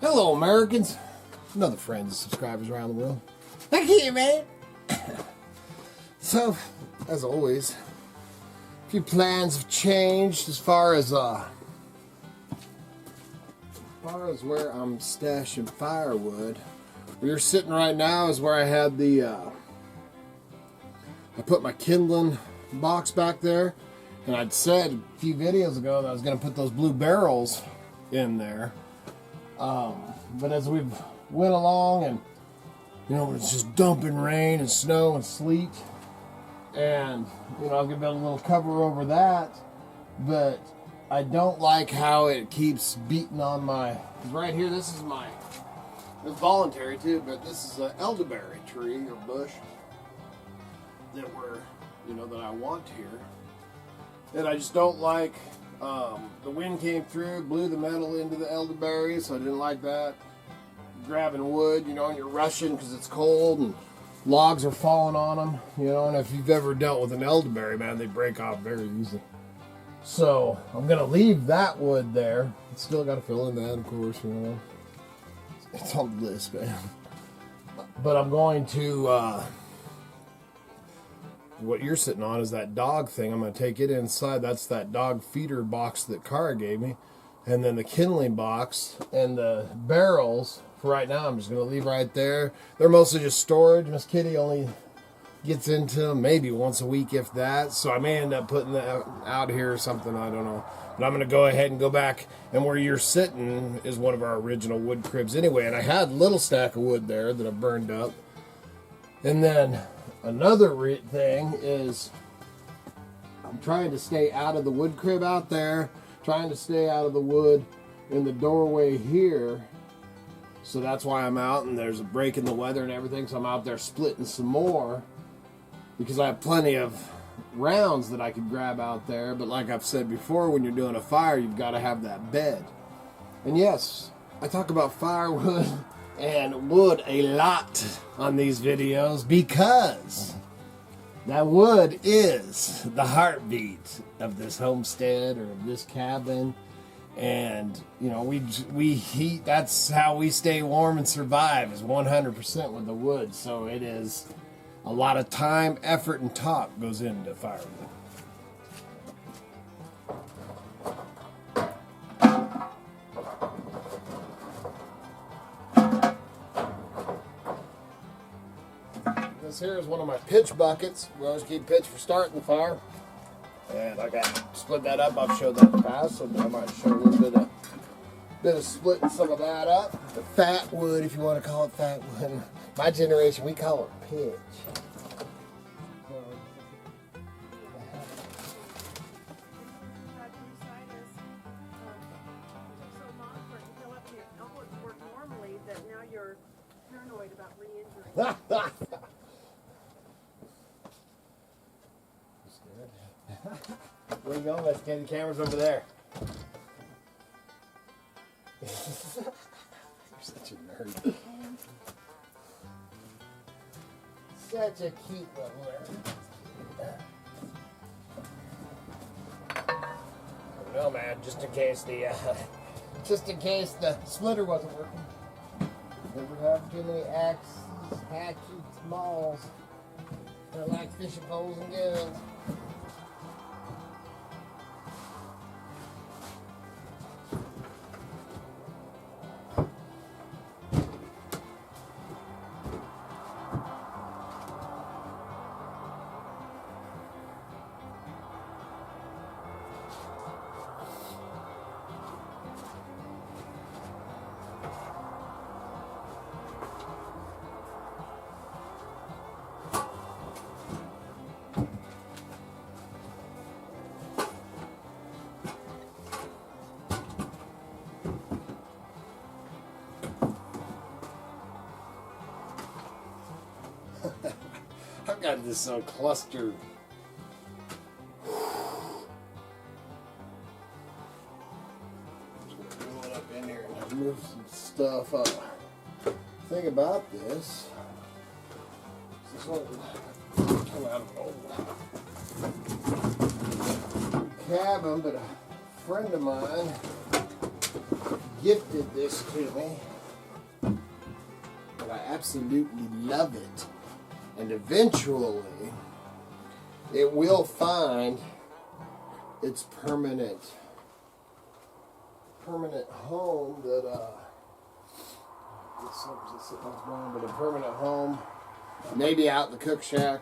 Hello, Americans, and other friends and subscribers around the world. Thank you, man. So, as always, a few plans have changed as far as where I'm stashing firewood. Where you're sitting right now is where I had the I put my kindling box back there, and I'd said a few videos ago that I was going to put those blue barrels in there. But as we've went along, and you know, it's just dumping rain and snow and sleet, and you know, I've got a little cover over that, but I don't like how it keeps beating on my, right here, this is my, it's voluntary too, but this is an elderberry tree or bush that that I want here. And I just don't like, the wind came through, blew the metal into the elderberry, so I didn't like that. Grabbing wood, you know, and you're rushing because it's cold and logs are falling on them, you know, and if you've ever dealt with an elderberry, man, they break off very easily. So I'm gonna leave that wood there. Still got to fill in that, of course, you know. It's on the list, man. But I'm going to, what you're sitting on is that dog thing. I'm going to take it inside. That's that dog feeder box that Cara gave me. And then the kindling box and the barrels, for right now, I'm just going to leave right there. They're mostly just storage. Miss Kitty only gets into them maybe once a week, if that. So I may end up putting that out here or something. I don't know. But I'm going to go ahead and go back. And where you're sitting is one of our original wood cribs anyway. And I had a little stack of wood there that I burned up. And then another thing is I'm trying to stay out of the wood crib out there. Trying to stay out of the wood in the doorway here. So that's why I'm out, and there's a break in the weather and everything. So I'm out there splitting some more because I have plenty of rounds that I could grab out there. But like I've said before, when you're doing a fire, you've got to have that bed. And yes, I talk about firewood and wood a lot on these videos because that wood is the heartbeat of this homestead or of this cabin. And you know, we heat, that's how we stay warm and survive, is 100% with the wood. So it is a lot of time, effort, and talk goes into firewood. This here is one of my pitch buckets. We always keep pitch for starting the fire. And I got split that up. I've showed that in the past, so I might show a little bit of splitting some of that up. The fat wood, if you want to call it fat wood. My generation, we call it pitch. Where you going? Let's get the cameras over there. You're such a nerd. Such a cute little nerd. No, man, just in case the splitter wasn't working. Never have too many axes, hatchets, mauls. I like fishing poles and guns. I've got this cluster. Going up in here and move some stuff up. The thing about this one come out of an old cabin, but a friend of mine gifted this to me, but I absolutely love it. And eventually, it will find its permanent home that but a permanent home, maybe out in the cook shack,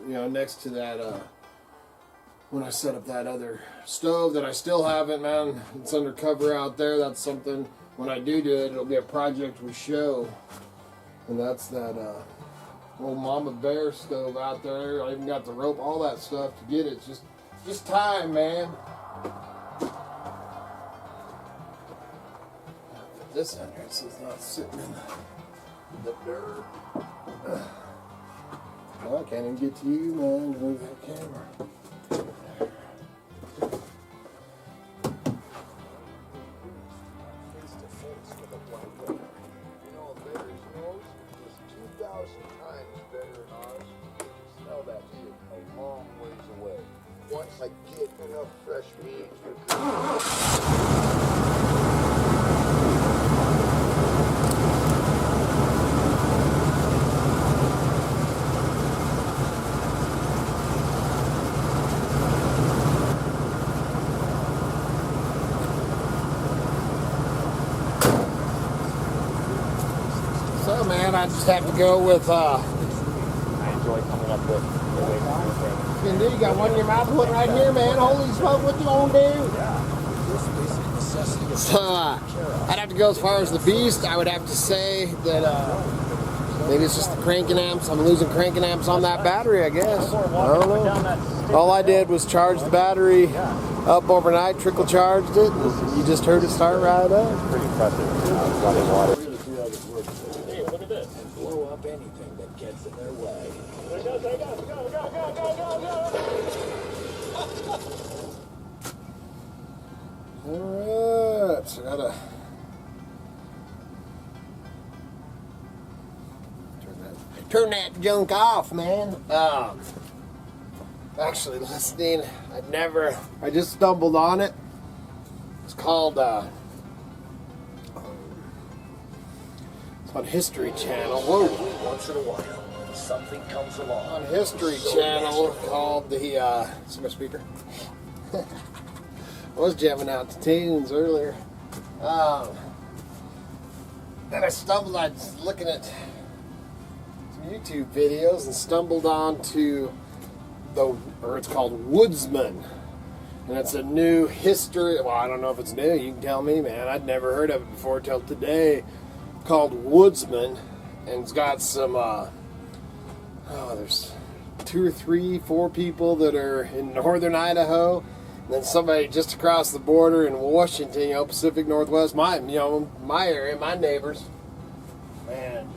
you know, next to that when I set up that other stove that I still haven't, man. It's undercover out there. That's something, when I do it, it'll be a project we show. And that's that old Mama Bear stove out there. I even got the rope, all that stuff to get it. It's just time, man. Put this under it so it's not sitting in the dirt. Well, I can't even get to you, man. Move that camera. Face to face with a black bear. You know, a bear's nose is 2,000 times better than ours. You can smell that shit a long ways away. Once I get enough fresh meat, So, man, I just have to go with, I enjoy coming up with the way you got one in your mouth, one right here, man. Holy smoke, what you gonna do? So, I'd have to go as far as the beast. I would have to say that, maybe it's just the cranking amps. I'm losing cranking amps on that battery, I guess. I don't know. All I did was charge the battery up overnight, trickle charged it, and you just heard it start right up. Pretty impressive. Running water. hey, look at this. And blow up anything that gets in their way. There it goes, there it goes. Go, go, go, go, go, go. Alright, so I gotta turn that junk off, man. Actually listening, I just stumbled on it. It's called, it's on History Channel. Whoa. Once in a while, something comes along. On History Channel called the, see my speaker? I was jamming out to teens earlier. Then I was looking at some YouTube videos and stumbled onto it's called Woodsman. And it's a new history, well, I don't know if it's new, you can tell me, man. I'd never heard of it before till today. Called Woodsman. And it's got some, there's 2 or 3, 4 people that are in northern Idaho. And then somebody just across the border in Washington, you know, Pacific Northwest, my area, my neighbors. Man,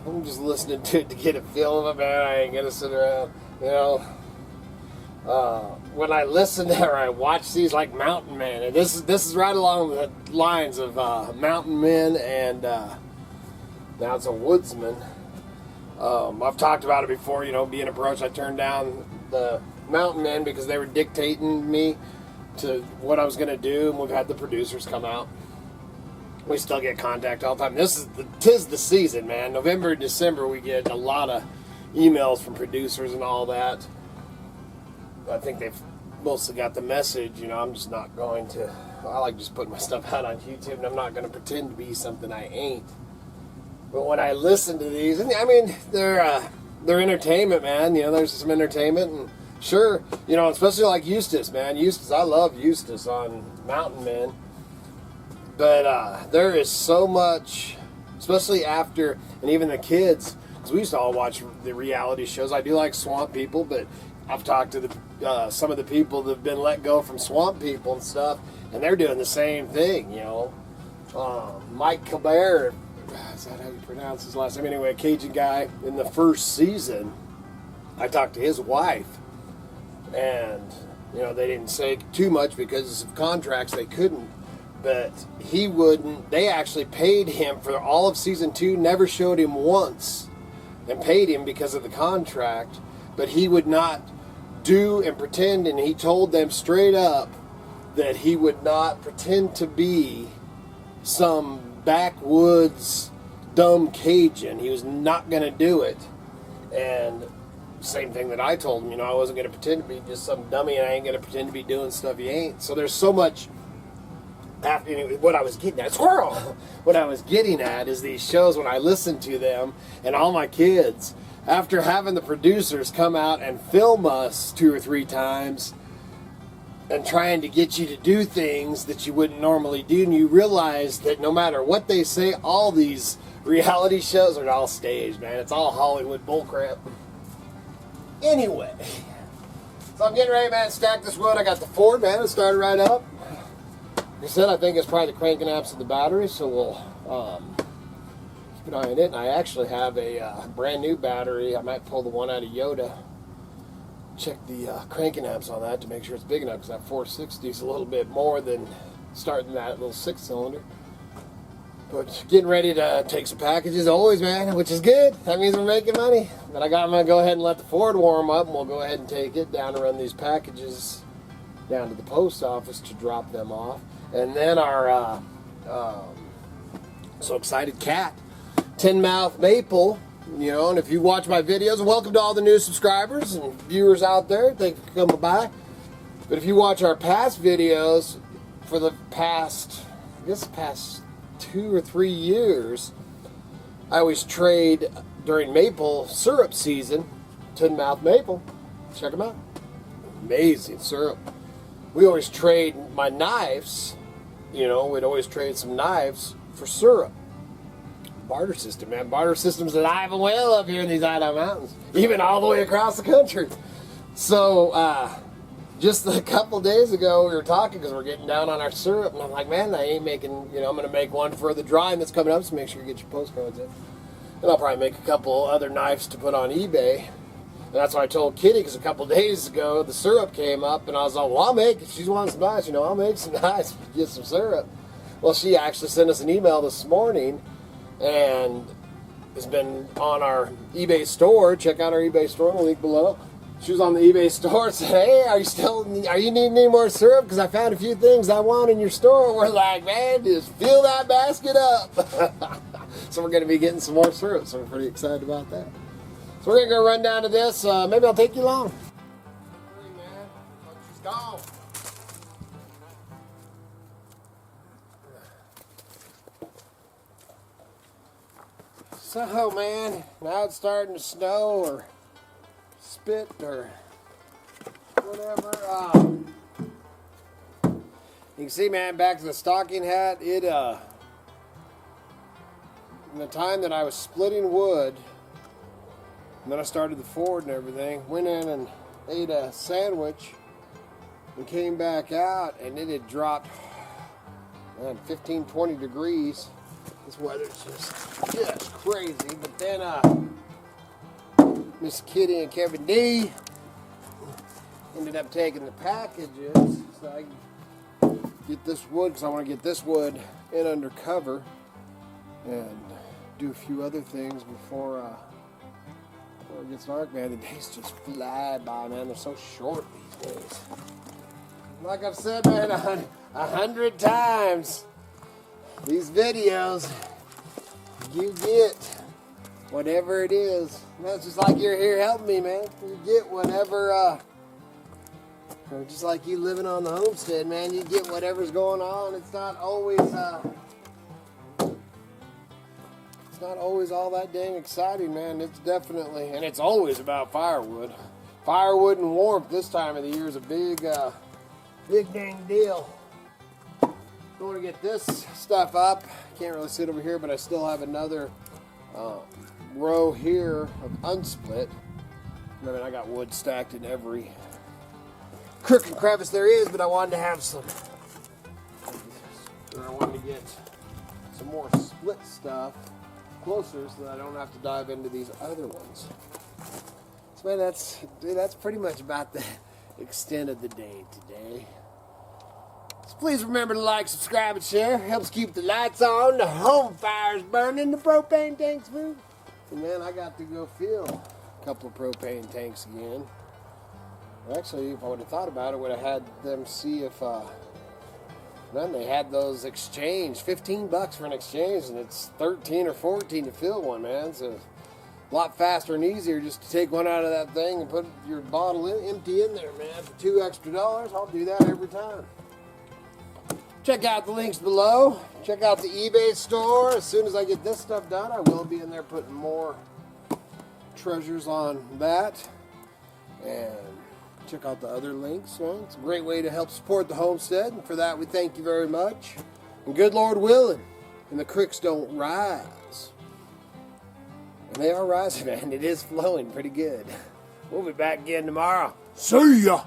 I'm just listening to it to get a feel of it, man. I ain't gonna sit around, you know. When I listen to or I watch these, like Mountain Men, and this is right along the lines of Mountain Men, and now it's a Woodsman. I've talked about it before, you know, being approached. I turned down the Mountain Men because they were dictating me to what I was going to do, and we've had the producers come out. We still get contact all the time. Tis the season, man. November and December, we get a lot of emails from producers and all that. I think they've mostly got the message, you know. I'm just not going to, I like just putting my stuff out on YouTube, and I'm not going to pretend to be something I ain't. But when I listen to these, and I mean, they're entertainment, man. You know, there's some entertainment, and sure, you know, especially like Eustace, man. Eustace, I love Eustace on Mountain Men. But there is so much, especially after, and even the kids, because we used to all watch the reality shows. I do like Swamp People, but I've talked to some of the people that have been let go from Swamp People and stuff, and they're doing the same thing, you know. Mike Colbert, is that how you pronounce his last name? Anyway, a Cajun guy, in the first season, I talked to his wife, and, you know, they didn't say too much because of contracts, they couldn't, but he wouldn't, they actually paid him for all of season 2, never showed him once, and paid him because of the contract, but he would not do and pretend, and he told them straight up that he would not pretend to be some backwoods dumb Cajun. He was not going to do it. And same thing that I told him, you know, I wasn't going to pretend to be just some dummy, and I ain't going to pretend to be doing stuff he ain't. So there's so much. What I was getting at, squirrel! What I was getting at is these shows, when I listen to them, and all my kids, after having the producers come out and film us 2 or 3 times, and trying to get you to do things that you wouldn't normally do, and you realize that no matter what they say, all these reality shows are all staged, man. It's all Hollywood bullcrap. Anyway, so I'm getting ready, man, to stack this wood. I got the Ford, man. It started right up. Like I said, I think it's probably the cranking amps of the battery, so we'll keep an eye on it. And I actually have a brand new battery. I might pull the one out of Yoda. Check the cranking amps on that to make sure it's big enough, because that 460 is a little bit more than starting that little 6-cylinder. But getting ready to take some packages always, man, which is good. That means we're making money. But I'm going to go ahead and let the Ford warm up, and we'll go ahead and take it down and run these packages down to the post office to drop them off. And then our so excited cat, tin mouth maple, you know, and if you watch my videos, welcome to all the new subscribers and viewers out there. Thank you for coming by. But if you watch our past videos for the past, I guess past 2 or 3 years, I always trade during maple syrup season, tin mouth maple. Check them out. Amazing syrup. We always trade my knives. You know, we'd always trade some knives for syrup. Barter system, man. Barter system's alive and well up here in these Idaho Mountains. Even all the way across the country. So, just a couple days ago, we were talking because we're getting down on our syrup. And I'm like, man, I ain't making, you know, I'm going to make one for the drawing that's coming up, so make sure you get your postcards in. And I'll probably make a couple other knives to put on eBay. And that's what I told Kitty, because a couple days ago, the syrup came up, and I was like, well, I'll make, if she's wanting some knives, you know, I'll make some knives to get some syrup. Well, she actually sent us an email this morning, and has been on our eBay store. Check out our eBay store in the link below. She was on the eBay store and said, hey, are you needing any more syrup? Because I found a few things I want in your store. We're like, man, just fill that basket up. So we're going to be getting some more syrup, so we're pretty excited about that. So we're going to go run down to this. Maybe I'll take you along. Hey, man. She's gone. So, man, now it's starting to snow or spit or whatever. You can see, man, back to the stocking hat. It, in the time that I was splitting wood, and then I started the Ford and everything, went in and ate a sandwich and came back out, and it had dropped, man, 15, 20 degrees. This weather's just crazy. But then Miss Kitty and Kevin D ended up taking the packages so I can get this wood, because I want to get this wood in under cover and do a few other things before it gets dark, man. The days just fly by, man. They're so short these days. Like I've said, man, 100 times, these videos, you get whatever it is. That's just like you're here helping me, man. You get whatever, just like you living on the homestead, man. You get whatever's going on. It's not always, all that dang exciting, man. It's definitely, and it's always about firewood. Firewood and warmth this time of the year is a big dang deal. Going to get this stuff up. Can't really sit over here, but I still have another row here of unsplit. I mean, I got wood stacked in every crook and crevice there is, but I wanted to have some. I wanted to get some more split stuff closer so that I don't have to dive into these other ones. So, man, that's pretty much about the extent of the day today. So please remember to like, subscribe, and share. Helps keep the lights on, the home fires burning, the propane tanks moving. And man, I got to go fill a couple of propane tanks again. Actually, if I would have thought about it, would have had them see if Then they had those exchange, 15 bucks for an exchange, and it's 13 or 14 to fill one, man. So a lot faster and easier just to take one out of that thing and put your bottle empty in there, man. For $2 extra, I'll do that every time. Check out the links below. Check out the eBay store. As soon as I get this stuff done, I will be in there putting more treasures on that. And check out the other links. Well, it's a great way to help support the homestead. And for that, we thank you very much. And good Lord willing, and the creeks don't rise. And they are rising, man. It is flowing pretty good. We'll be back again tomorrow. See ya!